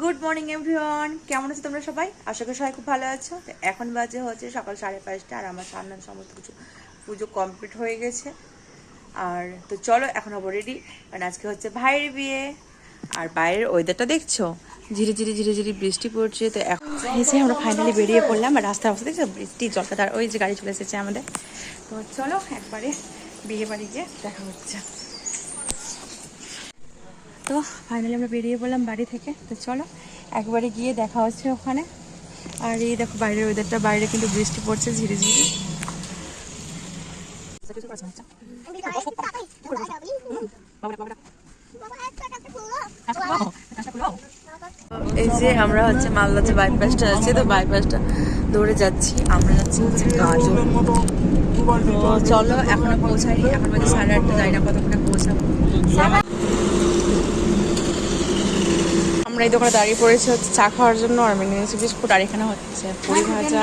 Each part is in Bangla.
গুড মর্নিং এভরিওয়ান, কেমন আছো তোমরা সবাই? আশা করি সবাই খুব ভালো আছো। তো এখন বাজে হচ্ছে সকাল 5:30 আর আমার সামনে সমস্ত কিছু পুজো কমপ্লিট হয়ে গেছে। আর তো চলো এখন হবো রেডি, কারণ আজকে হচ্ছে ভাইয়ের বিয়ে। আর বাইরের ওয়েদারটা দেখছো, ধীরে ধীরে ধীরে ধীরে বৃষ্টি পড়ছে। তো এখন এসে আমরা ফাইনালি বেরিয়ে পড়লাম। আর রাস্তার অবস্থা দেখছো, বৃষ্টি জলটা, তার ওই যে গাড়ি চলে এসেছে আমাদের। তো চলো একবারে বিয়ে বাড়ি গিয়ে দেখা হচ্ছে। তো ফাইনালি আমরা বেরিয়ে পড়লাম বাড়ি থেকে। তো চলো একবারে গিয়ে দেখা হচ্ছে ওখানে। আর এই দেখো বাইরের ওয়েদারটা, বাইরে কিন্তু বৃষ্টি পড়ছে ঝিরি ঝিরি। এই যে আমরা হচ্ছে মালদা যে বাইপাসটা আছে, তো বাইপাসটা দৌড়ে যাচ্ছি। আমরা যাচ্ছি হচ্ছে গাজল। তো চলো এখনো পৌঁছাইনি, এখন বাজে 8:30, যাই না কতক্ষণে পৌঁছাবো। আমরা এই দোকানে দাঁড়িয়ে পড়েছি হচ্ছে চা খাওয়ার জন্য। আর আমি নিয়েছি বিস্কুট, আর এখানে হচ্ছে পুরি ভাজা।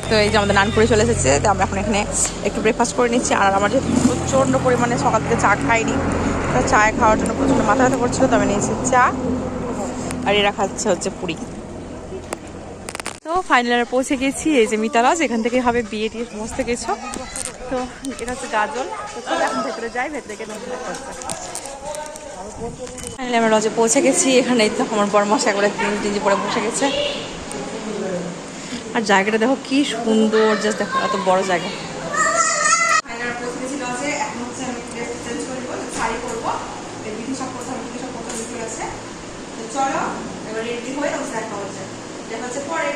তো এই যে আমাদের নানপুরি চলে এসেছে। তো আমরা এখন এখানে একটু ব্রেকফাস্ট করে নিচ্ছি। আর আমার যেহেতু প্রচণ্ড পরিমাণে সকাল থেকে চা খাইনি, তো চায় খাওয়ার জন্য প্রচণ্ড মাথা ব্যথা করছিল। তো আমি নিয়েছি চা, আর এরা খাচ্ছে হচ্ছে পুরি। তো ফাইনাল আমরা পৌঁছে গেছি। এই যে মিতারাজ, এখান থেকে হবে বিয়ে টিয়ে সমস্ত কিছু। তো এটা হচ্ছে গাজল। তো চলো এখন ভেতরে যাই, ভেতরে গিয়ে আমরা লজে পৌঁছে গেছি। এখানে তো আমার বড় মশাই করে তিনজি পরে বসে গেছে। আর জায়গাটা দেখো কি সুন্দর, জাস্ট দেখো এত বড় জায়গা। চলো এবার রেডি হয়ে দেখা হচ্ছে পরে।